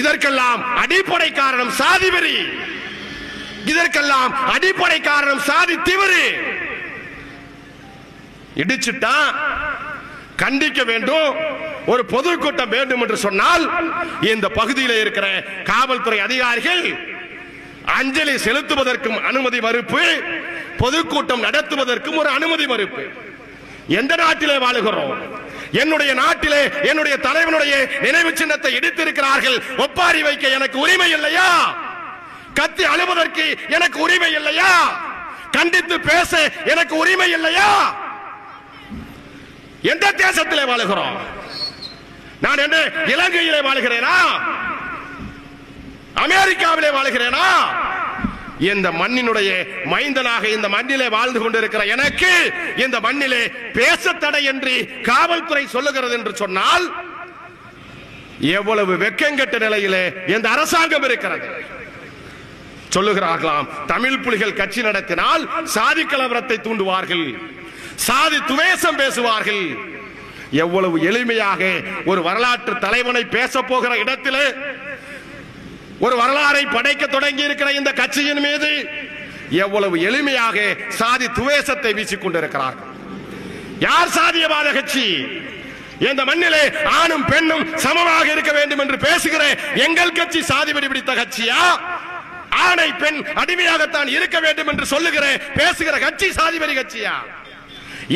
இதற்கெல்லாம் அடிப்படை காரணம் சாதி வெறி, இதற்கெல்லாம் அடிப்படை காரணம் சாதி திமிரு. இடிச்சுட்டா கண்டிக்க வேண்டும், ஒரு பொதுக்கூட்டம் வேண்டும் என்று சொன்னால் இந்த பகுதியில் இருக்கிற காவல்துறை அதிகாரிகள் அஞ்சலி செலுத்துவதற்கும் அனுமதி மறுப்பு, பொதுக்கூட்டம் நடத்துவதற்கும் ஒரு அனுமதி மறுப்பு. எந்த நாட்டிலே வாழுகிறோம்? என்னுடைய நாட்டிலே என்னுடைய தலைவனுடைய நினைவு சின்னத்தை இடித்திருக்கிறார்கள். ஒப்பாரி வைக்க எனக்கு உரிமை இல்லையா? கத்தி அழுவதற்கு எனக்கு உரிமை இல்லையா? கண்டித்து பேச எனக்கு உரிமை இல்லையா? எந்த தேசத்திலே வாழுகிறோம்? நான் என்ன இலங்கையிலே வாழுகிறேனா? அமெரிக்காவிலே வாழுகிறேனா? இந்த மண்ணினுடைய மைந்தனாக இந்த மண்ணிலே வாழ்ந்து கொண்டிருக்கிற எனக்கு இந்த மண்ணிலே பேச தடை என்று காவல்துறை சொல்லுகிறது என்று சொன்னால் எவ்வளவு வெக்கங்கெட்ட நிலையிலே இந்த அரசாங்கம் இருக்கிறது. சொல்லுகிறார்களாம், தமிழ் புலிகள் கட்சி நடத்தினால் சாதி கலவரத்தை தூண்டுவார்கள், சாதி துவேஷம் பேசுவார்கள். எவ்வளவு எளிமையாக ஒரு வரலாற்று தலைவனை பேச போகிற இடத்திலே ஒரு வரலாறை படைக்க தொடங்கி இருக்கிற இந்த கட்சியின் மீது எவ்வளவு எளிமையாக சாதி துவேஷத்தை வீசிக் கொண்டிருக்கிறார்கள். யார் சாதியவாத கட்சி? இந்த மண்ணிலே ஆணும் பெண்ணும் சமமாக இருக்க வேண்டும் என்று பேசுகிற எங்கள் கட்சி சாதி வெறி பிடித்த கட்சியா? ஆணை பெண் அடிமையாகத்தான் இருக்க வேண்டும் என்று சொல்லுகிற பேசுகிற கட்சி சாதி வெறி கட்சியா?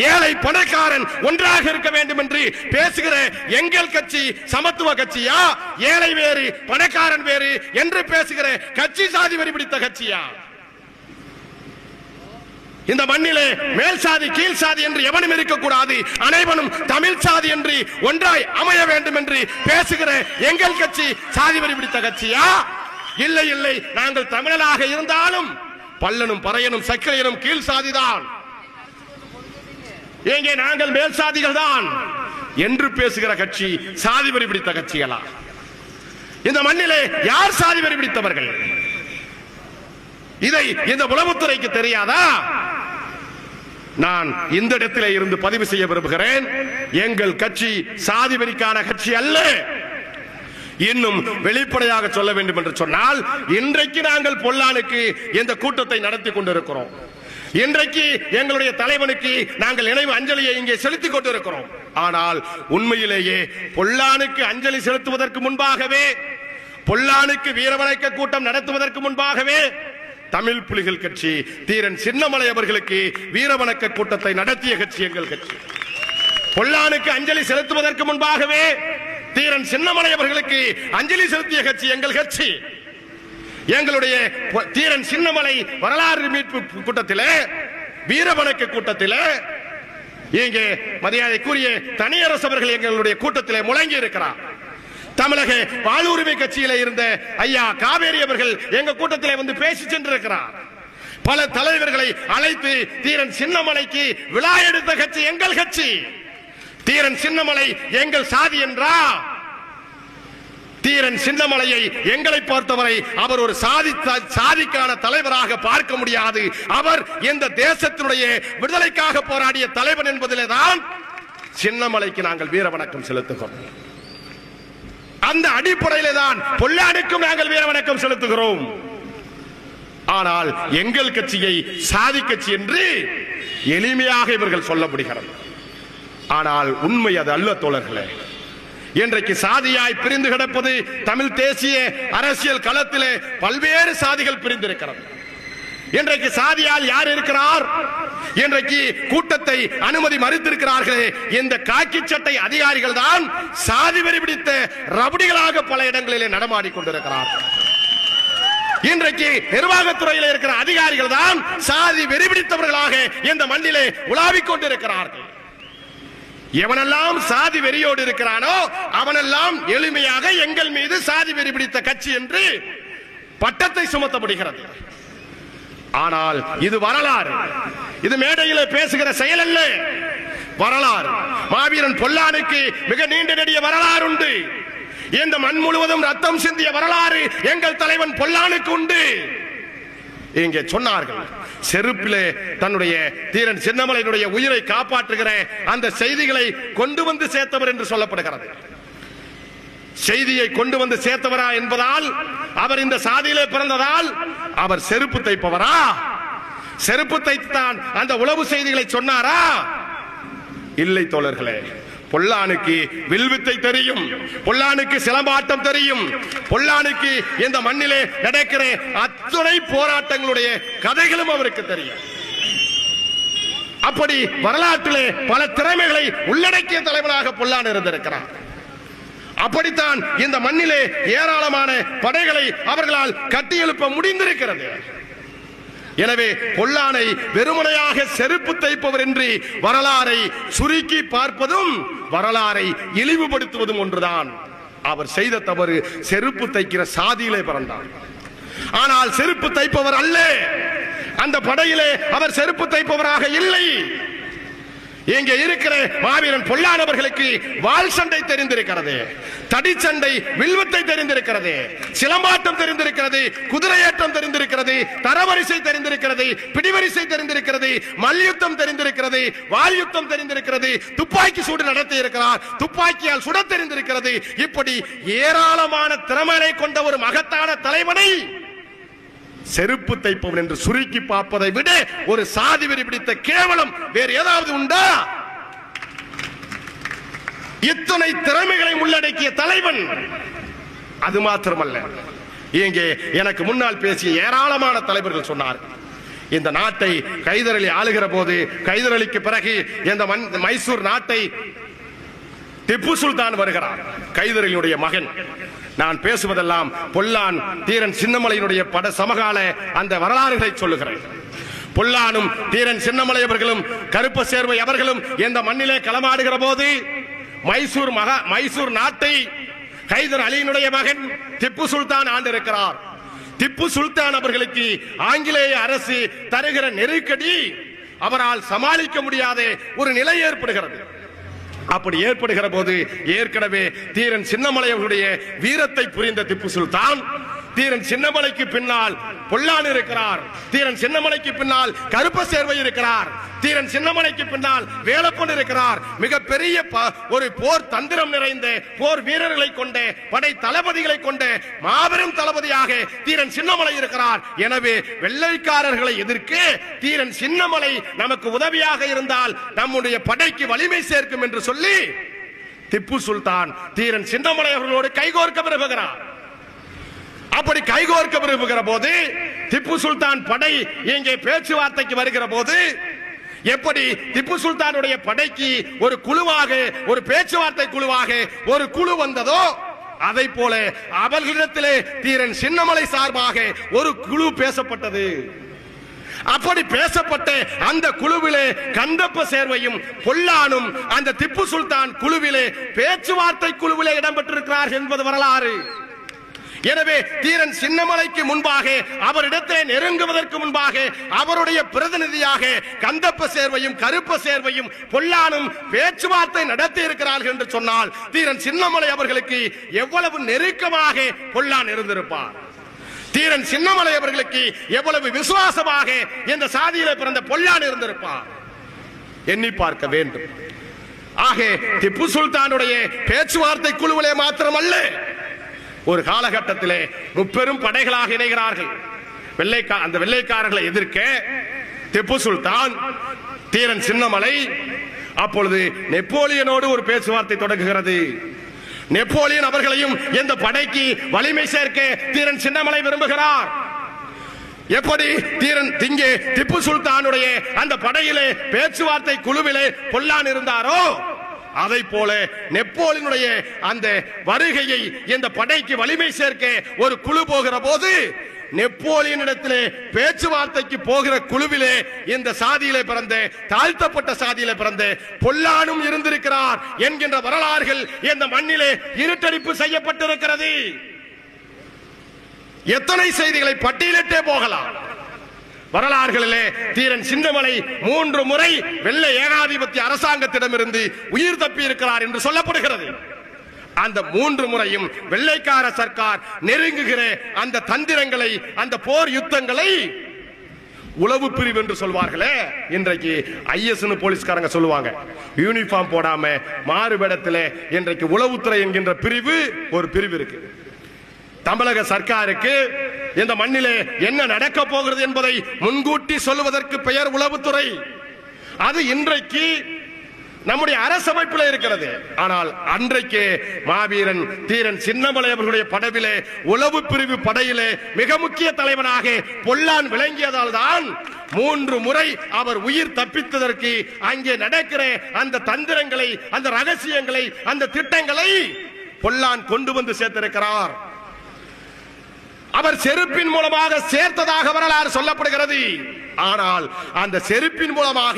ஏழை பணக்காரன் ஒன்றாக இருக்க வேண்டும் என்று பேசுகிற எங்கள் கட்சி சமத்துவ கட்சியா? ஏழை வேறு பணக்காரன் வேறு என்று பேசுகிற கட்சி சாதி வெறி பிடித்த கட்சியா? இந்த மண்ணிலே மேல் சாதி கீழ் சாதி என்று எவனும் இருக்கக்கூடாது, அனைவனும் தமிழ் சாதி என்று ஒன்றாய் அமைய வேண்டும் என்று பேசுகிற எங்கள் கட்சி சாதி வெறி பிடித்த கட்சியா? இல்லை இல்லை, நாங்கள் தமிழனாக இருந்தாலும் பல்லனும் பறையனும் சக்கரையனும் கீழ் சாதிதான், எங்கே நாங்கள் மேல் சாதிகள் தான் என்று பேசுகிற கட்சி சாதி வெறி பிடித்த கட்சிகளா? இந்த மண்ணிலே யார் சாதி வெறி பிடித்தவர்கள்? இதை இந்த உளவுத்துறைக்கு தெரியாதா? நான் இந்த இடத்திலே இருந்து பதிவு செய்ய விரும்புகிறேன், எங்கள் கட்சி சாதி வெறிக்கான கட்சி அல்ல. இன்னும் வெளிப்படையாக சொல்ல வேண்டும் என்று சொன்னால், இன்றைக்கு நாங்கள் பொல்லானுக்கு இந்த கூட்டத்தை நடத்தி கொண்டிருக்கிறோம். இன்றைக்கு எங்களுடைய தலைவனுக்கு நாங்கள் நினைவு அஞ்சலியை இங்கே செலுத்திக் கொண்டிருக்கிறோம். ஆனால் உண்மையிலேயே பொல்லானுக்கு அஞ்சலி செலுத்துவதற்கு முன்பாகவே, பொல்லானுக்கு வீரவணக்க கூட்டம் நடத்துவதற்கு முன்பாகவே தமிழ் புலிகள் கட்சி தீரன் சின்னமலை அவர்களுக்கு வீரவணக்க கூட்டத்தை நடத்திய கட்சி எங்கள் கட்சி. பொல்லானுக்கு அஞ்சலி செலுத்துவதற்கு முன்பாகவே தீரன் சின்னமலை அவர்களுக்கு அஞ்சலி செலுத்திய கட்சி எங்கள் கட்சி. எங்களுடைய தீரன் சின்னமலை வரலாறு மீட்பு கூட்டத்திலே, வீரவணக்க கூட்டத்திலே இங்கே மரியாதைக்குரிய தனியரசு அவர்கள் எங்களுடைய கூட்டத்திலே முழங்கி இருக்கிறார். தமிழக வாழ்வுரிமை கட்சியில இருந்த ஐயா காவேரி அவர்கள் எங்க கூட்டத்திலே வந்து பேசி சென்றிருக்கிறார். பல தலைவர்களை அழைத்து தீரன் சின்னமலைக்கு விழா எடுத்த கட்சி எங்கள் கட்சி. தீரன் சின்னமலை எங்கள் சாதி என்றா? தீரன் சின்னமலையை எங்களை பொறுத்தவரை அவர் ஒரு சாதிக்கான தலைவராக பார்க்க முடியாது. அவர் இந்த தேசத்தினுடைய விடுதலைக்காக போராடிய தலைவன் என்பதிலே தான் சின்னமலைக்கு நாங்கள் வீரவணக்கம் செலுத்துகிறோம். அந்த அடிப்படையிலே தான் பொல்லானுக்கும் நாங்கள் வீரவணக்கம் செலுத்துகிறோம். ஆனால் எங்கள் கட்சியை சாதி கட்சி என்று எளிமையாக இவர்கள் சொல்ல முடிகிறது. ஆனால் உண்மை அது அல்ல தோழர்களே. இன்றைக்கு சாதியாய் பிரிந்து கிடப்பது தமிழ் தேசிய அரசியல் களத்திலே பல்வேறு சாதிகள் பிரிந்திருக்கிறது. இன்றைக்கு சாதியால் யார் இருக்கிறார்? இன்றைக்கு கூட்டத்தை அனுமதி மறுத்திருக்கிறார்களே இந்த காக்கி சட்டை அதிகாரிகள் தான் சாதி வெறி பிடித்த ரவுடிகளாக பல இடங்களிலே நடமாடி கொண்டிருக்கிறார்கள். இன்றைக்கு நிர்வாகத்துறையில் இருக்கிற அதிகாரிகள் தான் சாதி வெறி பிடித்தவர்களாக இந்த மண்ணிலே உலாவிக் கொண்டிருக்கிறார்கள். எவனெல்லாம் சாதி வெறியோடு இருக்கிறானோ அவனெல்லாம் எளிமையாக எங்கள் மீது சாதி வெறி பிடித்த கட்சி என்று பட்டத்தை சுமத்தப்படுகிறது. ஆனால் இது வரலாறு, இது மேடையில் பேசுகிற செயல் அல்ல, வரலாறு. மாவீரன் பொல்லானுக்கு மிக நீண்ட நெடிய வரலாறு உண்டு. இந்த மண் முழுவதும் ரத்தம் சிந்திய வரலாறு எங்கள் தலைவன் பொல்லானுக்கு உண்டு. இங்கே சொன்னார்கள், செருப்பிலே தன்னுடைய தீரன் சின்னமலையினுடைய உயிரை காப்பாற்றுகிற அந்த செய்திகளை கொண்டு வந்து சேர்த்தவர் என்று சொல்லப்படுகிறது. செய்தியை கொண்டு வந்து சேர்த்தவரா என்பதால், அவர் இந்த சாதியிலே பிறந்ததால் அவர் செருப்பு தைப்பவரா? செருப்பு தைத்தான் அந்த உளவு செய்திகளை சொன்னாரா? இல்லை தோழர்களே. பொல்லானுக்கு வில்வித்தை தெரியும், பொல்லானுக்கு சிலம்பாட்டம் தெரியும், பொல்லானுக்கு இந்த மண்ணிலே நடக்கிற அத்துணை போராட்டங்களுடைய கதைகளும் அவருக்கு தெரியும். அப்படி வரலாற்றிலே பல திறமைகளை உள்ளடக்கிய தலைவனாக பொல்லான் இருந்திருக்கிறார். அப்படித்தான் இந்த மண்ணிலே ஏராளமான படைகளை அவர்களால் கட்டியெழுப்ப முடிந்திருக்கிறது. எனவே பொல்லானை வெறுமனையாக செருப்பு தைப்பவர் என்று வரலாறை சுருக்கி பார்ப்பதும் வரலாறை இழிவுபடுத்துவதும் ஒன்றுதான். அவர் செய்த தவறு செருப்பு தைக்கிற சாதியிலே பிறந்தார். ஆனால் செருப்பு தைப்பவர் அல்ல. அந்த படையிலே அவர் செருப்பு தைப்பவராக இல்லை. இங்கே இருக்கிற மாவீரன் பொல்லான் அவர்களுக்கு வாள் சண்டை தெரிந்திருக்கிறது, தடிச்சண்டை வில்வித்தை தெரிந்திருக்கிறது, சிலம்பாட்டம் தெரிந்திருக்கிறது, குதிரையேற்றம் தெரிந்திருக்கிறது, தரவரிசை தெரிந்திருக்கிறது, பிடிவரிசை தெரிந்திருக்கிறது, மல்யுத்தம் தெரிந்திருக்கிறது, வாள் யுத்தம் தெரிந்திருக்கிறது, துப்பாக்கி சூடு நடத்தி இருக்கிறார், துப்பாக்கியால் சுட தெரிந்திருக்கிறது. இப்படி ஏராளமான திறமையை கொண்ட ஒரு மகத்தான தலைவனை செருப்பு தைப்பவன் என்று சுருக்கி பார்ப்பதை விட ஒரு சாதி வெறி பிடித்த கேவலம் வேறு ஏதாவது உண்டா? இத்தனை திறமைகளை உள்ளடக்கிய தலைவன். அது மாத்திரமல்ல, இங்கே எனக்கு முன்னால் பேசிய ஏராளமான தலைவர்கள் சொன்னார், இந்த நாட்டை கைதர் அலி ஆளுகிற போது, கைதர் அலிக்கு பிறகு இந்த மைசூர் நாட்டை திப்பு சுல்தான் வருகிறார், கைதர் அலியுடைய மகன். நான் பேசுவதெல்லாம் பொல்லான் தீரன் சின்னமலையினுடைய பட சமகால அந்த வரலாறுகளை சொல்லுகிறேன். பொல்லானும் தீரன் சின்னமலை அவர்களும் கருப்ப சேர்வை அவர்களும் இந்த மண்ணிலே களமாடுகிற போது மைசூர் நாட்டை கைதர் அலியினுடைய மகன் திப்பு சுல்தான் ஆண்டிருக்கிறார். திப்பு சுல்தான் அவர்களுக்கு ஆங்கிலேய அரசு தருகிற நெருக்கடி அவரால் சமாளிக்க முடியாத ஒரு நிலை ஏற்படுகிறது. அப்படி ஏற்படுகிற போது ஏற்கனவே தீரன் சின்னமலை அவர்களுடைய வீரத்தை புரிந்த திப்பு சுல்தான் தீரன் சின்னமலைக்கு பின்னால் பொல்லான் இருக்கிறார், தீரன் சின்னமலைக்கு பின்னால் கருப்ப சேர்வை இருக்கிறார், தீரன் சின்னமலைக்கு பின்னால் வேலப்பன் இருக்கிறார். மிகப்பெரிய ஒரு போர் தந்திரம் நிறைந்த போர் வீரர்களை கொண்ட படை தளபதிகளை கொண்ட மாபெரும் தளபதியாக தீரன் சின்னமலை இருக்கிறார். எனவே வெள்ளைக்காரர்களை எதிர்க்க தீரன் சின்னமலை நமக்கு உதவியாக இருந்தால் நம்முடைய படைக்கு வலிமை சேர்க்கும் என்று சொல்லி திப்பு சுல்தான் தீரன் சின்னமலை அவர்களோடு கைகோர்க்க விரும்புகிறார். அப்படி கைகோர்க்க விரும்புகிற போது திப்பு சுல்தான் படை இங்கே பேச்சுவார்த்தைக்கு வருகிற போது எப்படி திப்பு சுல்தானுடைய படைக்கு ஒரு குழுவாக, ஒரு பேச்சுவார்த்தை குழுவாக ஒரு குழு வந்ததோ அதை போல அவர்களிடத்திலே தீரன் சின்னமலை சார்பாக ஒரு குழு பேசப்பட்டது. அப்படி பேசப்பட்ட அந்த குழுவிலே கந்தப்ப சேர்வையும் பொல்லானும் அந்த திப்பு சுல்தான் குழுவிலே பேச்சுவார்த்தை குழுவிலே இடம்பெற்றிருக்கிறார்கள் என்பது வரலாறு. எனவே தீரன் சின்னமலைக்கு முன்பாக அவரிடத்திலே நெருங்குவதற்கு முன்பாக அவருடைய பிரதிநிதியாக கந்தப்ப சேர்வையும் கருப்ப சேர்வையும் பொல்லானும் பேச்சுவார்த்தை நடத்தி இருக்கிறார்கள் என்று சொன்னால் தீரன் சின்னமலை அவர்களுக்கு எவ்வளவு நெருக்கமாக பொல்லான் இருந்திருப்பார், தீரன் சின்னமலை அவர்களுக்கு எவ்வளவு விசுவாசமாக இந்த சாதியிலே பிறந்த பொல்லான் இருந்திருப்பார் எண்ணி பார்க்க வேண்டும். ஆக திப்பு சுல்தானுடைய பேச்சுவார்த்தை குழுவிலே மாத்திரமல்ல, ஒரு காலகட்டத்திலே முப்பெரும் படைகளாக இணைகிறார்கள். அந்த வெள்ளைக்காரர்களை எதிர்க்க திப்பு சுல்தான், தீரன் சின்னமலை, அப்பொழுது நெப்போலியனோடு ஒரு பேச்சுவார்த்தை தொடங்குகிறது. நெப்போலியன் அவர்களையும் இந்த படைக்கு வலிமை சேர்க்க தீரன் சின்னமலை விரும்புகிறார். எப்படி இங்கே திப்பு சுல்தானுடைய அந்த படையிலே பேச்சுவார்த்தை குழுவிலே பொல்லான் இருந்தாரோ அதை போல நெப்போலியனுடைய அந்த வருகையை இந்த படைக்கு வலிமை சேர்க்க ஒரு குழு போகிற போது நெப்போலியனிடத்திலே பேச்சுவார்த்தைக்கு போகிற குழுவிலே இந்த சாதியிலே பிறந்த தாழ்த்தப்பட்ட சாதியிலே பிறந்த பொல்லானும் இருந்திருக்கிறார் என்கின்ற வரலாறுகள் இந்த மண்ணிலே இருட்டடிப்பு செய்யப்பட்டிருக்கிறது. எத்தனை செய்திகளை பட்டியலிட்டே போகலாம். வரலாறுகளிலே தீரன் சின்னமலை 3 முறை வெள்ளை ஏகாதிபத்திய அரசாங்கத்திடமிருந்து உயிர் தப்பி இருக்கிறார் என்று சொல்லப்படுகிறது. அந்த 3 முறையும் வெள்ளைக்கார சர்க்கார் நெருங்குகிற அந்த தந்திரங்களை, அந்த போர் யுத்தங்களை உளவு பிரிவு என்று சொல்வார்களே, இன்றைக்கு ஐஎஸ் போலீஸ்காரங்க சொல்லுவாங்க, யூனிஃபார்ம் போடாம மாறுவேடத்தில் இன்றைக்கு உளவுத்துறை என்கின்ற பிரிவு ஒரு பிரிவு இருக்கு. தமிழக சர்க்காருக்கு இந்த மண்ணிலே என்ன நடக்க போகிறது என்பதை முன்கூட்டி சொல்லுவதற்கு பெயர் உளவுத்துறை. அது இன்றைக்கு நம்முடைய அரசமைப்பில் இருக்கிறது. ஆனால் அன்றைக்கு மாவீரன் தீரன் சின்னமலை அவர்களுடைய படவிலே உளவு பிரிவு படையிலே மிக முக்கிய தலைவனாக பொல்லான் விளங்கியதால் தான் 3 முறை அவர் உயிர் தப்பித்ததற்கு அங்கே நடக்கிற அந்த தந்திரங்களை, அந்த ரகசியங்களை, அந்த திட்டங்களை பொல்லான் கொண்டு வந்து சேர்த்திருக்கிறார். அவர் செருப்பின் மூலமாக சேர்த்ததாக வரலாறு சொல்லப்படுகிறது. ஆனால் அந்த செருப்பின் மூலமாக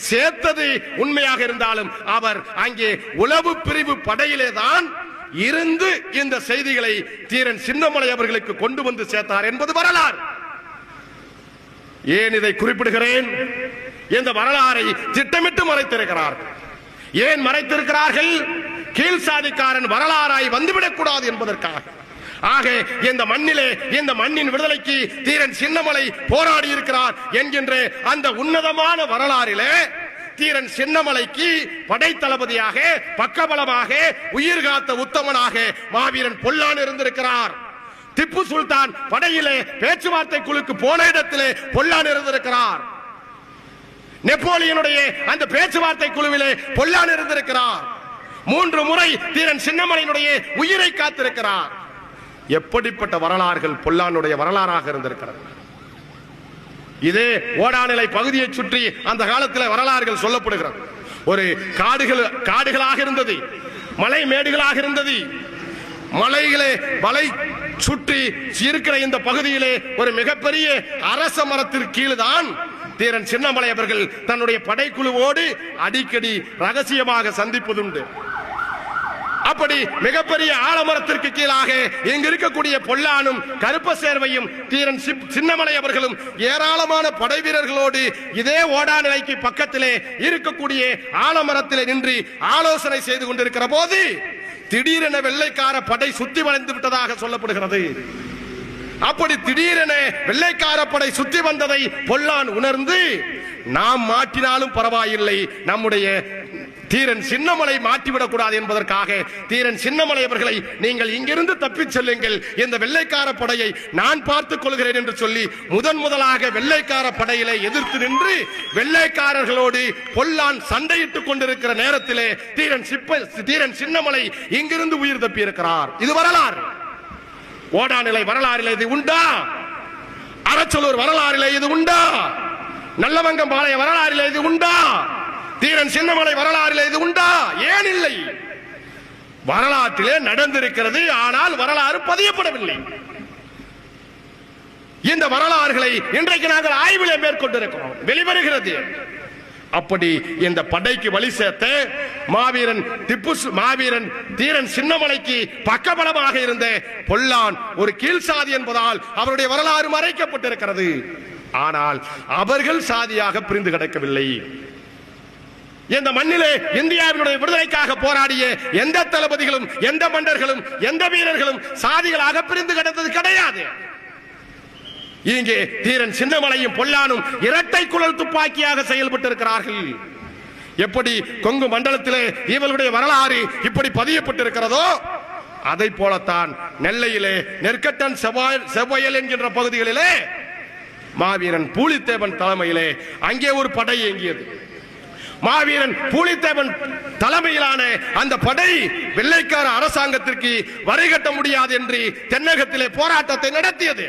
சேர்த்தது உண்மையாக இருந்தாலும் அவர் அங்கே உளவு பிரிவு படையிலே தான் இருந்து இந்த செய்திகளை தீரன் சின்னமலை அவர்களுக்கு கொண்டு வந்து சேர்த்தார் என்பது வரலாறு. ஏன் இதை குறிப்பிடுகிறேன்? இந்த வரலாறை திட்டமிட்டு மறைத்திருக்கிறார்கள். ஏன் மறைத்திருக்கிறார்கள்? கீழ் சாதிக்காரன் வரலாறாய் வந்துவிடக் கூடாது என்பதற்காக. ஆக இந்த மண்ணிலே, இந்த மண்ணின் விடுதலைக்கு தீரன் சின்னமலை போராடி இருக்கிறார் என்கின்ற அந்த உன்னதமான வரலாறிலே தீரன் சின்னமலைக்கு படை தளபதியாக, பக்கபலமாக, உயிர் காத்த உத்தமனாக மாவீரன் பொல்லான் இருந்திருக்கிறார். திப்பு சுல்தான் படையிலே பேச்சுவார்த்தை குழுக்கு போன இடத்திலே பொல்லான் இருந்திருக்கிறார். நெப்போலியனுடைய அந்த பேச்சுவார்த்தை குழுவிலே பொல்லான் இருந்திருக்கிறார். 3 முறை தீரன் சின்னமலையினுடைய உயிரை காத்திருக்கிறார். எப்படிப்பட்ட வரலாறுகள் பொல்லானுடைய வரலாறாக இருந்திருக்கிறது. இதே ஓடாநிலை பகுதியை சுற்றி அந்த காலத்தில் வரலாறுகள் சொல்லப்படுகிறது. ஒரு காடுகளாக இருந்தது, மலை மேடுகளாக இருந்தது. மலைகளே மலை சுற்றி இருக்கிற இந்த பகுதியிலே ஒரு மிகப்பெரிய அரச மரத்திற்கு கீழ்தான் தீரன் சின்னமலை அவர்கள் தன்னுடைய படைக்குழுவோடு அடிக்கடி ரகசியமாக சந்திப்பதுண்டு. அப்படி மிகப்பெரிய ஆலமரத்திற்கு கீழாக இங்கு இருக்கக்கூடிய பொல்லானும் கருப்ப சேர்வையும் தீரன் சின்னமலை அவர்களும் ஏராளமான படை வீரர்களோடு இதே ஓடாநிலைக்கு பக்கத்திலே இருக்கக்கூடிய ஆலமரத்திலே நின்று ஆலோசனை செய்து கொண்டிருக்கிற போது திடீரென வெள்ளைக்கார படை சுத்தி வளைந்து விட்டதாக சொல்லப்படுகிறது. அப்படி திடீரென வெள்ளைக்கார படை சுத்தி வந்ததை பொல்லான் உணர்ந்து, நாம் மாட்டினாலும் பரவாயில்லை, நம்முடைய தீரன் சின்னமலை மாற்றிவிடக் கூடாது என்பதற்காக தீரன் சின்னமலை அவர்களை நீங்கள் இங்கிருந்து தப்பிச் செல்லுங்கள், இந்த வெள்ளைக்கார படையை நான் பார்த்துக் கொள்கிறேன் என்று சொல்லி முதலாக வெள்ளைக்கார படையிலே எதிர்த்து நின்று வெள்ளைக்காரர்களோடு பொல்லான் சண்டையிட்டுக் கொண்டிருக்கிற நேரத்திலே தீரன் சின்னமலை இங்கிருந்து உயிர் தப்பி இருக்கிறார். இது வரலாறு. ஓடாநிலை வரலாறில் இது உண்டா? அரச்சலூர் வரலாறில் இது உண்டா? நல்லவங்கம் பாளைய வரலாறில் இது உண்டா? தீரன் சின்னமலை வரலாறில் இது உண்டா? ஏன் இல்லை? வரலாற்றிலே நடந்திருக்கிறது, ஆனால் வரலாறு பதியப்படவில்லை. இந்த வரலாறுகளை இன்றைக்கு நாங்கள் ஆய்விலே மேற்கொண்டிருக்கிறோம், வெளிவருகிறது. அப்படி இந்த படைக்கு வழி சேர்த்த மாவீரன் தீரன் சின்னமலைக்கு பக்கபலமாக இருந்த பொல்லான் ஒரு கீழ் சாதி என்பதால் அவருடைய வரலாறு மறைக்கப்பட்டிருக்கிறது. ஆனால் அவர்கள் சாதியாக பிரிந்து கிடக்கவில்லை. இந்த மண்ணிலே இந்தியாவினுடைய விடுதலைக்காக போராடிய எந்த தளபதிகளும், எந்த மன்னர்களும், எந்த வீரர்களும் சாதிகளாக பிரிந்து கிடந்தது கிடையாது. இங்கே தீரன் சின்னமலையும் பொல்லானும் இரட்டை குழல் துப்பாக்கியாக செயல்பட்டிருக்கிறார்கள். எப்படி கொங்கு மண்டலத்திலே இவர்களுடைய வரலாறு இப்படி பதியப்பட்டிருக்கிறதோ அதை போலத்தான் நெல்லையிலே நெற்கட்டன் செவ்வாயல் என்கின்ற பகுதிகளிலே மாவீரன் பூலித்தேவன் தலைமையிலே அங்கே ஒரு படை இயங்கியது. மாவீரன் பூலித்தேவன் தலைமையிலான அந்த படை வெள்ளைக்கார அரசாங்கத்திற்கு வரி கட்ட முடியாது என்று தென்னகத்திலே போராட்டத்தை நடத்தியது.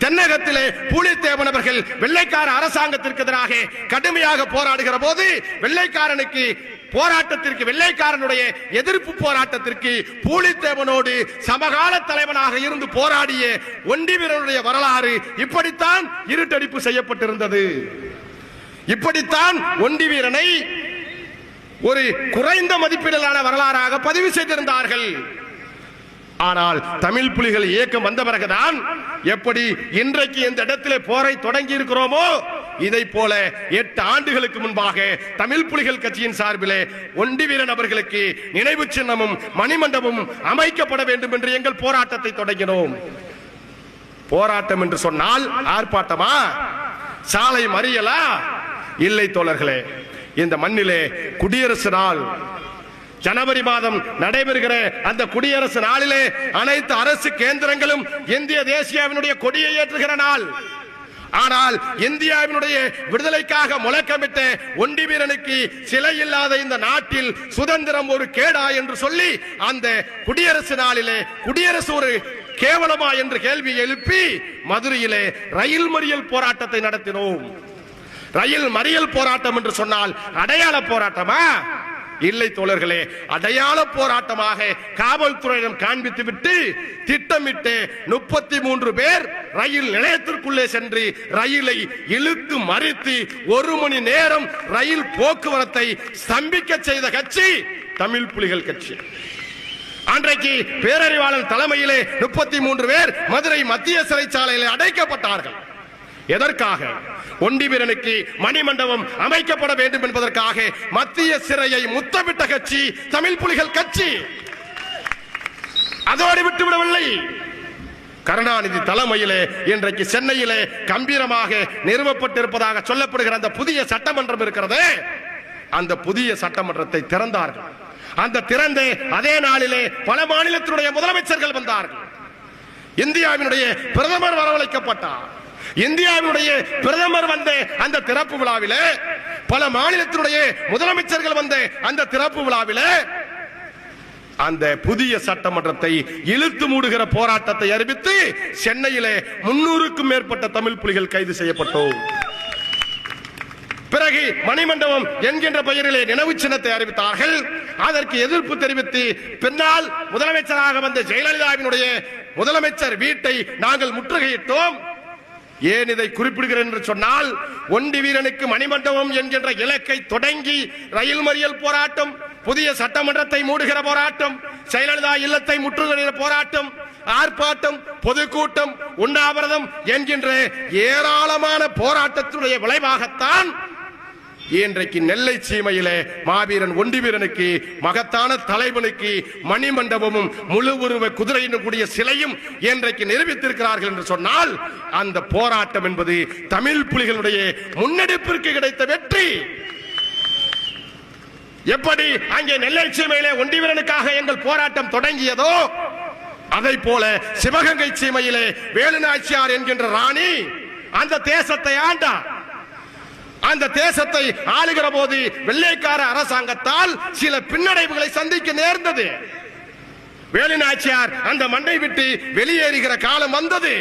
தென்னகத்திலே பூலித்தேவன் அவர்கள் வெள்ளைக்கார அரசாங்கத்திற்கு எதிராக கடுமையாக போராடுகிற போது வெள்ளைக்காரனுடைய எதிர்ப்பு போராட்டத்திற்கு பூலித்தேவனோடு சமகால தலைவனாக இருந்து போராடிய ஒண்டி வீரனுடைய வரலாறு இப்படித்தான் இருட்டடிப்பு செய்யப்பட்டிருந்தது. இப்படித்தான் ஒண்டி வீரனை ஒரு குறைந்த மதிப்பீடான வரலாறாக பதிவு செய்திருந்தார்கள். ஆனால் தமிழ் புலிகள் இயக்கம் வந்த பிறகுதான் எப்படி இன்றைக்கு இந்த இடத்திலே போரை தொடங்கி இருக்கிறோமோ இதை போல 8 ஆண்டுகளுக்கு முன்பாக தமிழ் புலிகள் கட்சியின் சார்பிலே ஒண்டி வீரன் அவர்களுக்கு நினைவு சின்னமும் மணிமண்டபமும் அமைக்கப்பட வேண்டும் என்று எங்கள் போராட்டத்தை தொடங்கினோம். போராட்டம் என்று சொன்னால் ஆர்ப்பாட்டமா? சாலை மறியலா? இல்லை தோழர்களே. இந்த மண்ணிலே குடியரசு நாள் ஜனவரி மாதம் நடைபெறுகிற அந்த குடியரசு நாளிலே அனைத்து அரசு கேந்திரங்களும் இந்திய தேசியாவினுடைய கொடியை ஏற்றுகிற நாள். ஆனால் இந்தியாவினுடைய விடுதலைக்காக முழக்கமிட்ட ஒண்டி வீரனுக்கு சிலை இல்லாத இந்த நாட்டில் சுதந்திரம் ஒரு கேடா என்று சொல்லி அந்த குடியரசு நாளிலே குடியரசு ஒரு கேவலமா என்று கேள்வி எழுப்பி மதுரையிலே ரயில் மறியல் போராட்டத்தை நடத்தினோம். ரயில் மறியல் போராட்டம் என்று சொன்னால் அடையாள போராட்டமா? இல்லை தோழர்களே, அடையாள போராட்டமாக காவல்துறையிடம் காண்பித்து விட்டு திட்டமிட்டு 33 பேர் ரயில் நிலையத்திற்குள்ளே சென்று ரயிலை இழுத்து மறித்து 1 மணி நேரம் ரயில் போக்குவரத்தை ஸ்தம்பிக்க செய்த கட்சி தமிழ் புலிகள் கட்சி. அன்றைக்கு பேரறிவாளன் தலைமையிலே 33 பேர் மதுரை மத்திய சிறைச்சாலையில் அடைக்கப்பட்டார்கள். எதற்காக? ஒண்டி வீரனுக்கு மணிமண்டபம் அமைக்கப்பட வேண்டும் என்பதற்காக மத்திய சிறையை முத்தமிட்ட கட்சி தமிழ் புலிகள் கட்சி. அதோடு விட்டுவிடவில்லை. கருணாநிதி தலைமையிலே இன்றைக்கு சென்னையிலே கம்பீரமாக நிறுவப்பட்டிருப்பதாக சொல்லப்படுகிற அந்த புதிய சட்டமன்றம் இருக்கிறது. அந்த புதிய சட்டமன்றத்தை திறந்தார்கள். அந்த திறந்த அதே நாளிலே பல மாநிலத்தினுடைய முதலமைச்சர்கள் வந்தார்கள். இந்தியாவினுடைய பிரதமர் வரவழைக்கப்பட்டார். இந்தியாவினுடைய பிரதமர் வந்த அந்த திறப்பு விழாவிலே பல மாநிலத்தினுடைய முதலமைச்சர்கள் வந்த அந்த திறப்பு விழாவிலே அந்த புதிய சட்டமன்றத்தை இழுத்து மூடுகிற போராட்டத்தை அறிவித்து சென்னையிலே 300க்கும் மேற்பட்ட தமிழ் புலிகள் கைது செய்யப்பட்டோம். பிறகு மணிமண்டபம் என்கின்ற பெயரிலே நினைவு சின்னத்தை அறிவித்தார்கள். அதற்கு எதிர்ப்பு தெரிவித்து பின்னால் முதலமைச்சராக வந்த ஜெயலலிதாவினுடைய முதலமைச்சர் வீட்டை நாங்கள் முற்றுகையிட்டோம். ஏன் இதை குறிப்பிடுகிறேன் என்று சொன்னால், ஒண்டி வீரனுக்கு மணிமண்டபம் என்கின்ற இலக்கை தொடங்கி ரயில் மறியல் போராட்டம், புதிய சட்டமன்றத்தை மூடுகிற போராட்டம், ஜெயலலிதா இல்லத்தை முற்றுகையிடுகிற போராட்டம், ஆர்ப்பாட்டம், பொதுக்கூட்டம், உண்ணாவிரதம் என்கின்ற ஏராளமான போராட்டத்துடைய விளைவாகத்தான் இன்றைக்கு நெல்லை சீமையிலே மாவீரன் ஒண்டி வீரனுக்கு மகத்தான தலைவனுக்கு மணிமண்டபமும் முழு உருவ குதிரையின் கூடிய சிலையும் இன்றைக்கு நிரூபித்திருக்கிறார்கள் என்று சொன்னால் அந்த போராட்டம் என்பது தமிழ் புலிகளுடைய முன்னெடுப்பிற்கு கிடைத்த வெற்றி. எப்படி அங்கே நெல்லை சீமையிலே ஒண்டி வீரனுக்காக எங்கள் போராட்டம் தொடங்கியதோ அதை போல சிவகங்கை சீமையிலே வேலுநாச்சியார் என்கின்ற ராணி அந்த தேசத்தை ஆண்டார். அந்த தேசத்தை ஆளுகிற போது வெள்ளைக்கார அரசாங்கத்தால் சில பின்னடைவுகளை சந்திக்க நேர்ந்தது. வேலுநாச்சியார் அந்த மண்ணை விட்டு வெளியேறுகிற காலம் வந்தது.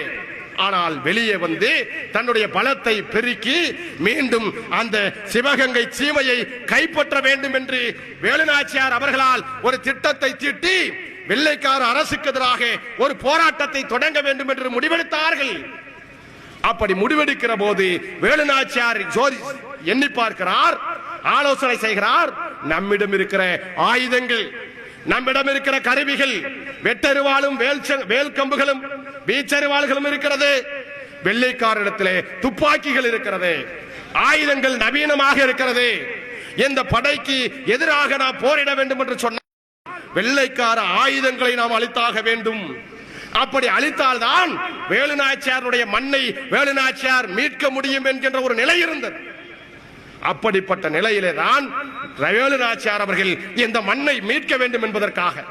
ஆனால் வெளியே வந்து தன்னுடைய பலத்தை பெருக்கி மீண்டும் அந்த சிவகங்கை சீமையை கைப்பற்ற வேண்டும் என்று வேலுநாச்சியார் அவர்களால் ஒரு திட்டத்தை தீட்டி வெள்ளைக்கார அரசுக்கு எதிராக ஒரு போராட்டத்தை தொடங்க வேண்டும் என்று முடிவெடுத்தார்கள். அப்படி முடிவெடுக்கிற போது வேலுநாச்சியார் எண்ணி பார்க்கிறார், ஆலோசனை செய்கிறார். நம்மிடம் இருக்கிற ஆயுதங்கள், நம்மிடம் இருக்கிற கருவிகள், வெட்டருவாளும் வேல் கம்புகளும் வீச்சருவாள்களும் இருக்கிறது. வெள்ளைக்காரிடத்திலே துப்பாக்கிகள் இருக்கிறது, ஆயுதங்கள் நவீனமாக இருக்கிறது. இந்த படைக்கு எதிராக நாம் போரிட வேண்டும் என்று சொன்னால் வெள்ளைக்கார ஆயுதங்களை நாம் அளித்தாக வேண்டும். அப்படி அளித்தால்தான் வேலுநாச்சியாருடைய மண்ணை வேலுநாச்சியார் மீட்க முடியும் என்கின்ற ஒரு நிலை இருந்தது. அப்படிப்பட்ட நிலையிலே தான் வேலுநாச்சியார் அவர்கள் இந்த மண்ணை மீட்க வேண்டும் என்பதற்காக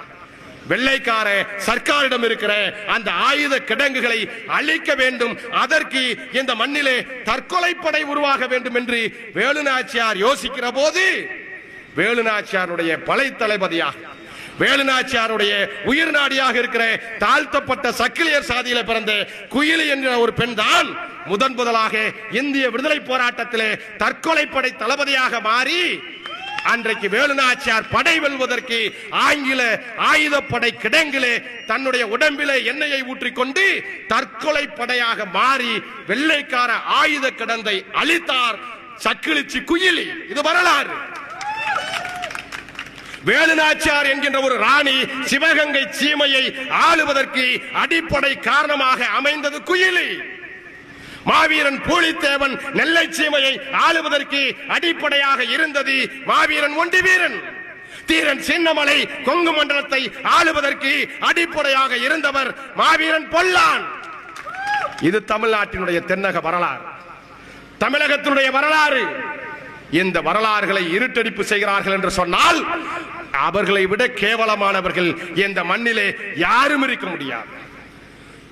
வெள்ளைக்கார சர்க்காரிடம் இருக்கிற அந்த ஆயுத கிடங்குகளை அழிக்க வேண்டும், அதற்கு இந்த மண்ணிலே தற்கொலைப்படை உருவாக வேண்டும் என்று வேலுநாச்சியார் யோசிக்கிற போது வேலுநாச்சியாருடைய படை தளபதியாக வேலுநாச்சியாருடைய உயிர் நாடியாக இருக்கிற தாழ்த்தப்பட்ட சக்கிலியர் சாதியில பிறந்த குயிலி என்ற ஒரு பெண் தான் முதலாக இந்திய விடுதலை போராட்டத்திலே தற்கொலைப்படை தளபதியாக மாறி அன்றைக்கு வேலுநாச்சியார் படை வெல்வதற்கு ஆங்கில ஆயுதப்படை கிடங்கிலே தன்னுடைய உடம்பிலே எண்ணெயை ஊற்றிக்கொண்டு தற்கொலை படையாக மாறி வெள்ளைக்கார ஆயுத கிடங்கை அழித்தார் சக்கிலிச்சி குயிலி. இது வரலாறு. வேலுநாச்சியார் என்கின்ற ஒரு ராணி சிவகங்கை சீமையை ஆளுவதற்கு அடிப்படை காரணமாக அமைந்தது குயிலி. மாவீரன் பூலித்தேவன் நெல்லை சீமையை ஆளுவதற்கு அடிப்படையாக இருந்தது மாவீரன் ஒண்டி வீரன். தீரன் சின்னமலை கொங்கு மண்டலத்தை ஆளுவதற்கு அடிப்படையாக இருந்தவர் மாவீரன் பொல்லான். இது தமிழ்நாட்டினுடைய தென்னக வரலாறு. தமிழகத்தினுடைய வரலாறு. இந்த வரலாறுகளை இருட்டடிப்பு செய்கிறார்கள் என்று சொன்னால் அவர்களை விட கேவலமானவர்கள் இந்த மண்ணிலே யாரும் இருக்க முடியாது.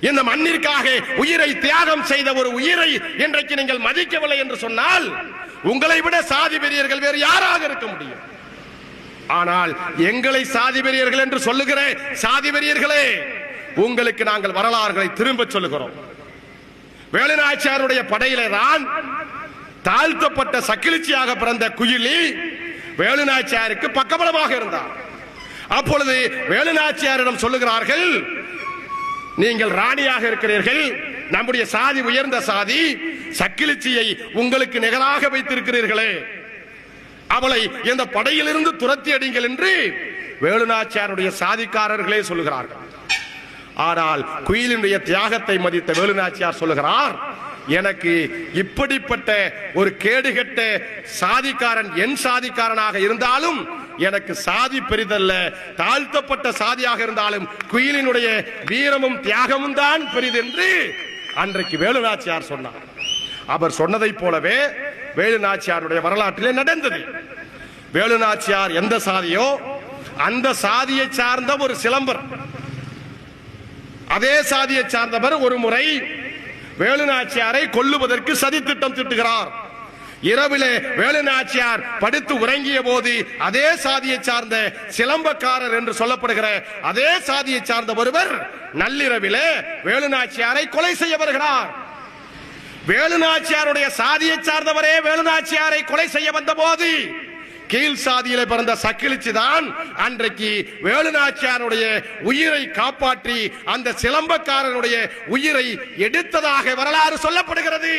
இந்த மண்ணிற்காக உயிரை தியாகம் செய்த ஒரு உயிரை இன்றைக்கு நீங்கள் மதிக்கவில்லை என்று சொன்னால் உங்களை விட சாதி வெறியர்கள் வேறு யாராக இருக்க முடியும்? ஆனால் எங்களை சாதி வெறியர்கள் என்று சொல்லுகிற சாதி வெறியர்களே, உங்களுக்கு நாங்கள் வரலாறுகளை திரும்ப சொல்லுகிறோம். வேலுநாச்சியாருடைய படையிலே தான் தாழ்த்தப்பட்ட சக்கிலிச்சியாக பிறந்த குயிலி வேலுநாச்சியாருக்கு பக்கபலமாக இருந்தார். அப்பொழுது வேலுநாச்சியாரிடம் சொல்லுகிறார்கள், நீங்கள் ராணியாக இருக்கிறீர்கள், நம்முடைய சாதி உயர்ந்த சாதி, சக்கிலிச்சியை உங்களுக்கு நிகராக வைத்திருக்கிறீர்களே, அவளை இந்த படையிலிருந்து துரத்தி அடிங்கள் என்று வேலுநாச்சியாருடைய சாதிக்காரர்களே சொல்லுகிறார்கள். ஆனால் குயிலினுடைய தியாகத்தை மதித்த வேலுநாச்சியார் சொல்லுகிறார், எனக்கு இப்படிப்பட்ட ஒரு கேடுகெட்ட சாதிக்காரன் என் சாதிக்காரனாக இருந்தாலும் எனக்கு சாதி பெரிதல்ல, தாழ்த்தப்பட்ட சாதியாக இருந்தாலும் குயிலினுடைய வீரமும் தியாகமும் தான் பெரிதென்று அன்றைக்கு வேலுநாச்சியார் சொன்னார். அவர் சொன்னதை போலவே வேலுநாச்சியாருடைய வரலாற்றிலே நடந்தது. வேலுநாச்சியார் எந்த சாதியோ அந்த சாதியை சார்ந்த ஒரு சிலம்பர், அதே சாதியை சார்ந்தவர் ஒரு முறை வேலுநாச்சியாரை கொல்லுவதற்கு சதி திட்டம் திட்டுகிறார். இரவிலே வேலுநாச்சியார் படுத்து உறங்கிய போது அதே சாதியை சார்ந்த சிலம்பக்காரர் என்று சொல்லப்படுகிற அதே சாதியை சார்ந்த ஒருவர் நள்ளிரவிலே வேலுநாச்சியாரை கொலை செய்ய வருகிறார். வேலுநாச்சியாருடைய சாதியை சார்ந்தவரே வேலுநாச்சியாரை கொலை செய்ய வந்த போது கீழ் சாதியில பிறந்த சக்கிலிச்சி தான் அன்றைக்கு வேலுநாச்சியாருடைய உயிரை காப்பாற்றி அந்த சிலம்பக்காரனுடைய உயிரை எடுத்ததாக வரலாறு சொல்லப்படுகிறது.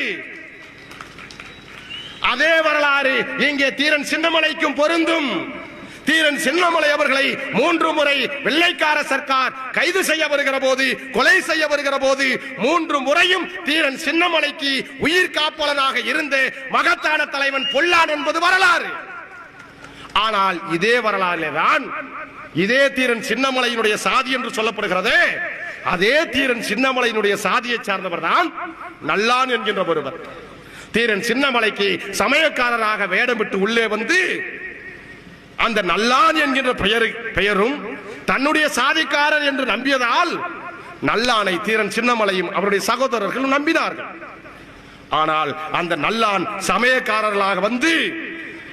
அதே வரலாறு இங்கே தீரன் சின்னமலைக்கும் பொருந்தும். தீரன் சின்னமலை அவர்களை 3 முறை வெள்ளைக்கார சர்க்கார் கைது செய்ய வருகிற போது, கொலை செய்ய வருகிற போது 3 முறையும் தீரன் சின்னமலைக்கு உயிர் காப்பாளனாக இருந்த மகத்தான தலைவன் பொல்லான் என்பது வரலாறு. ஆனால் இதே வரலாறு தான் இதே தீரன் சின்னமலையினுடைய சாதி என்று சொல்லப்படுகிறது. அதே தீரன் சின்னமலையினுடைய சாதியை சார்ந்தவர் தான் நல்லான் என்கின்ற ஒருவர். தீரன் சின்னமலைக்கு சமயக்காரராக வேடமிட்டு உள்ளே வந்து அந்த நல்லான் என்கின்ற பெயரும் தன்னுடைய சாதிக்காரர் என்று நம்பியதால் நல்லானை தீரன் சின்னமலையும் அவருடைய சகோதரர்களும் நம்பினார்கள். ஆனால் அந்த நல்லான் சமயக்காரர்களாக வந்து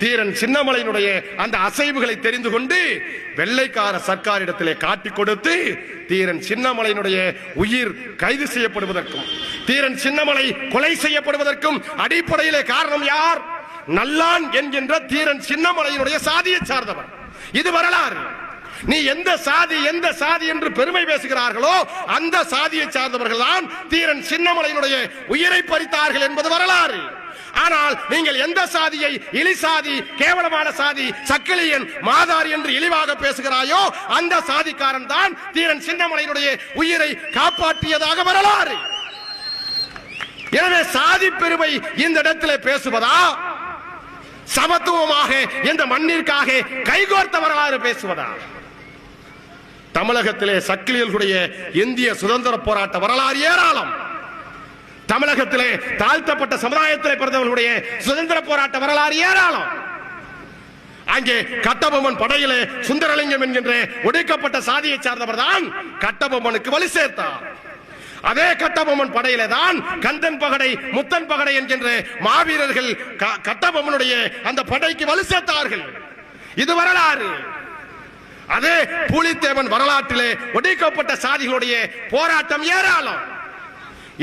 தீரன் சின்னமலையினுடைய அந்த அசைவுகளை தெரிந்து கொண்டு வெள்ளைக்கார சர்க்காரிடத்திலே காட்டிக் கொடுத்து தீரன் சின்னமலையினுடைய உயிர் கைது செய்யப்படுவதற்கும் தீரன் சின்னமலை கொலை செய்யப்படுவதற்கும் அடிப்படையிலே காரணம் யார்? நல்லான் என்கின்ற தீரன் சின்னமலையினுடைய சாதியை சார்ந்தவர். இது வரலாறு. நீ எந்த சாதி என்று பெருமை பேசுகிறார்களோ அந்த சாதியை சார்ந்தவர்கள் தான் தீரன் சின்னமலையினுடைய உயிரை பறித்தார்கள் என்பது வரலாறு. ஆனால் நீங்கள் எந்த சாதியை இழி சாதி, கேவலமான சாதி, சக்கிலியன், மாதாரி என்று இழிவாக பேசுகிறாயோ அந்த சாதிக்காரன் தான் தீரன் சின்னமலையினுடைய உயிரை காப்பாற்றியதாக வரலாறு. எனவே சாதி பெருமை இந்த இடத்திலே பேசுவதா, சமத்துவமாக இந்த மண்ணிற்காக கைகோர்த்த வரலாறு பேசுவதா? தமிழகத்திலே சக்கிலியர்களுடைய இந்திய சுதந்திர போராட்ட வரலாறு ஏராளம். தமிழகத்திலே தாழ்த்தப்பட்ட சமுதாயத்திலே பிறந்தவர்களுடைய சுதந்திர போராட்ட வரலாறு ஏராளம். அங்கே கட்டபொம்மன் படையிலே சுந்தரலிங்கம் என்கின்ற ஒடுக்கப்பட்ட சாதியை சார்ந்தவர் தான் கட்டபொம்மனுக்கு வலி சேர்த்தார். அதே கட்டபொம்மன் படையிலே தான் கந்தன் பகடை, முத்தன் பகடை என்கின்ற மாவீரர்கள் கட்டபொம்மனுடைய அந்த படைக்கு வலி சேர்த்தார்கள். இது வரலாறு. அதே பூலித்தேவன் வரலாற்றிலே ஒடுக்கப்பட்ட சாதிகளுடைய போராட்டம் ஏராளம்.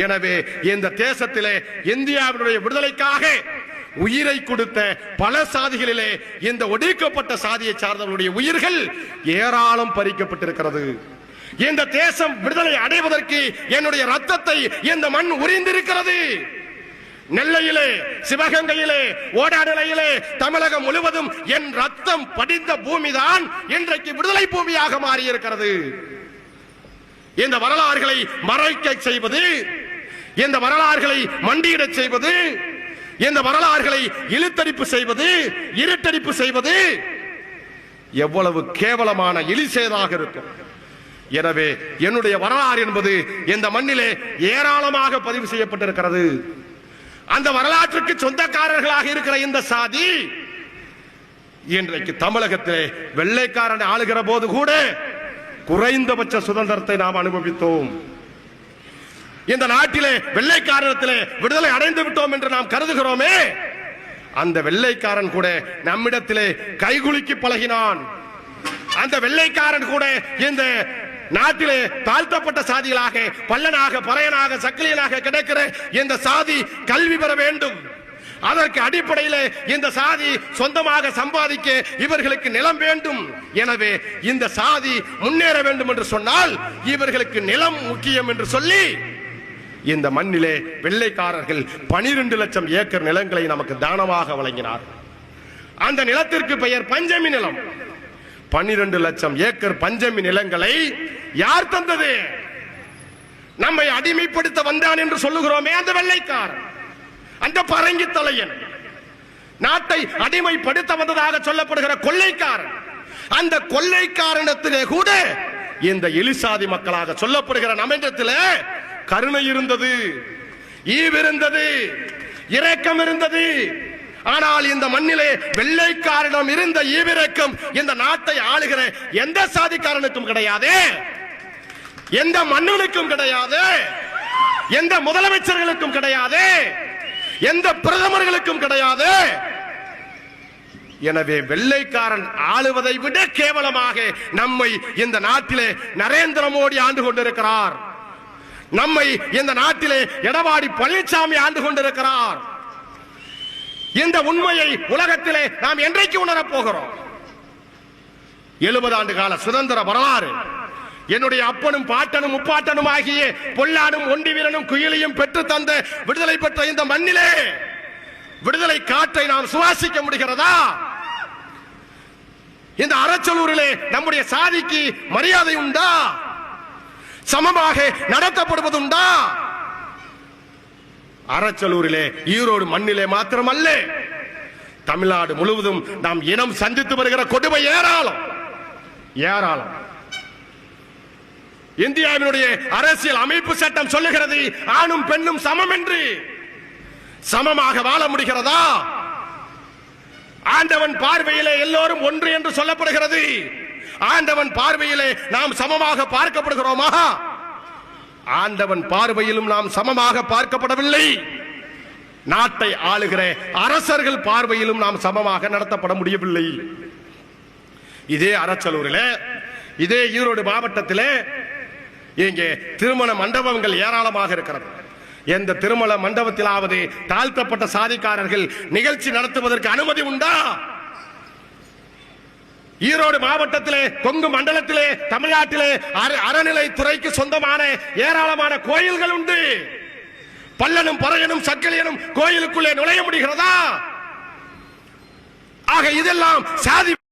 எனவே இந்த தேசத்திலே இந்தியாவினுடைய விடுதலைக்காக உயிரை கொடுத்த பல சாதிகளிலே இந்த ஒடுக்கப்பட்ட சாதியை சார்ந்தவர்களுடைய உயிர்கள் ஏராளம் பறிக்கப்பட்டிருக்கிறது. இந்த தேசம் விடுதலை அடைவதற்கு என்னுடைய ரத்தத்தை இந்த மண் உறிந்திருக்கிறது. நெல்லையிலே, சிவகங்கையிலே, ஓடாநிலையிலே, தமிழகம் முழுவதும் என் ரத்தம் படிந்த பூமிதான் இன்றைக்கு விடுதலை பூமியாக மாறியிருக்கிறது. இந்த வரலாறுகளை மறைக்க செய்வது, இந்த வரலாறுகளை மண்டியிடச் செய்வது, இந்த வரலாறுகளை இழுத்தடிப்பு செய்வது, இருட்டடிப்பு செய்வது எவ்வளவு கேவலமான இழிசேதாக இருக்கும். எனவே என்னுடைய வரலாறு என்பது இந்த மண்ணிலே ஏராளமாக பதிவு செய்யப்பட்டிருக்கிறது. அந்த வரலாற்றுக்கு சொந்தக்காரர்களாக இருக்கிற இந்த சாதி இன்றைக்கு தமிழகத்திலே வெள்ளைக்காரன் ஆளுகிற போது கூட குறைந்தபட்ச சுதந்திரத்தை நாம் அனுபவித்தோம். இந்த நாட்டிலே வெள்ளைக்காரத்திலே விடுதலை அடைந்து விட்டோம் என்று நாம் கருதுகிறோமே, அந்த வெள்ளைக்காரன் கூட நம்மிடத்திலே கைகுலுக்கி பழகினான். அந்த வெள்ளைக்காரன் கூட இந்த நாட்டிலே தாழ்த்தப்பட்ட சாதிகளாக பல்லனாக பறையனாக சக்கிலியனாக கிடைக்கிற இந்த சாதி கல்வி பெற வேண்டும். அதற்கு அடிப்படையில் இந்த சாதி சொந்தமாக சம்பாதிக்க இவர்களுக்கு நிலம் வேண்டும். எனவே இந்த சாதி முன்னேற வேண்டும் என்று சொன்னால் இவர்களுக்கு நிலம் முக்கியம் என்று சொல்லி இந்த மண்ணிலே வெள்ளைக்காரர்கள் 12 லட்சம் ஏக்கர் நிலங்களை நமக்கு தானமாக வழங்கினார். அந்த நிலத்திற்கு பெயர் பஞ்சமி நிலம். 12 லட்சம் ஏக்கர் பஞ்சமி நிலங்களை யார் தந்தது? நம்மை அடிமைப்படுத்த வந்தான் என்று சொல்லுகிறோமே அந்த வெள்ளைக்காரன், அந்த பரங்கி தலையன், நாட்டை அடிமைப்படுத்த வந்ததாக சொல்லப்படுகிற கொள்ளைக்காரன். அந்த கொள்ளைக்காரனத்திலே கூட இந்த எலிசாதி மக்களாக சொல்லப்படுகிற நம்மிடத்தில் கருணை இருந்தது, ஈவிருந்தது, இரக்கம் இருந்தது. ஆனால் இந்த மண்ணிலே வெள்ளைக்காரனிடம் இருந்த ஈவிரக்கம் இந்த நாட்டை ஆளுகிற எந்த சாதிக்காரனுக்கும் கிடையாது, எந்த மன்னனுக்கும் கிடையாது, எந்த முதலமைச்சர்களுக்கும் கிடையாது, எந்த பிரதமர்களுக்கும் கிடையாது. எனவே வெள்ளைக்காரன் ஆளுவதை விட கேவலமாக நம்மை இந்த நாட்டிலே நரேந்திர மோடி ஆண்டு கொண்டிருக்கிறார். நம்மை இந்த நாட்டிலே எடப்பாடி பழனிசாமி ஆண்டு கொண்டிருக்கிறார். இந்த உண்மையை உலகத்திலே நாம் என்றைக்கு உணரப் போகிறோம்? 70 ஆண்டு கால சுதந்திர வரலாறு என்னுடைய அப்பனும் பாட்டனும் முப்பாட்டனும் ஆகிய பொல்லானும் ஒண்டி வீரனும் குயிலையும் பெற்று தந்த விடுதலை பெற்ற இந்த மண்ணிலே விடுதலை காற்றை நாம் சுவாசிக்க முடிகிறதா? இந்த அரச்சலூரிலே நம்முடைய சாதிக்கு மரியாதை உண்டா? சமமாக நடத்தப்படுவதுண்டா? அரச்சலூரிலே ஈரோடு மண்ணிலே மாத்திரமல்ல, தமிழ்நாடு முழுவதும் நாம் இனம் சந்தித்து வருகிற கொடுமை ஏராளம் ஏராளம். இந்தியாவினுடைய அரசியல் அமைப்பு சட்டம் சொல்லுகிறது ஆணும் பெண்ணும் சமம் என்று. சமமாக வாழ முடிகிறதா? ஆண்டவன் பார்வையிலே எல்லோரும் ஒன்று என்று சொல்லப்படுகிறது. ஆண்டவன் பார்வையிலே நாம் சமமாக பார்க்கப்படுகிறோமா? ஆண்டவன் பார்வையிலும் நாம் சமமாக பார்க்கப்படவில்லை. நாட்டை ஆளுகிற அரசர்கள் பார்வையிலும் நாம் சமமாக நடத்தப்பட முடியவில்லை. இதே அரச்சலூரிலே, இதே ஈரோடு மாவட்டத்திலே இங்கே திருமண மண்டபங்கள் ஏராளமாக இருக்கிறது. எந்த திருமண மண்டபத்திலாவது தாழ்த்தப்பட்ட சாதிக்காரர்கள் நிகழ்ச்சி நடத்துவதற்கு அனுமதி உண்டா? ஈரோடு மாவட்டத்திலே, கொங்கு மண்டலத்திலே, தமிழ்நாட்டிலே அறநிலைத்துறைக்கு சொந்தமான ஏராளமான கோயில்கள் உண்டு. பல்லனும் பறையனும் சக்கிலியனும் கோயிலுக்குள்ளே நுழைய முடிகிறதா? ஆக இதெல்லாம் சாதி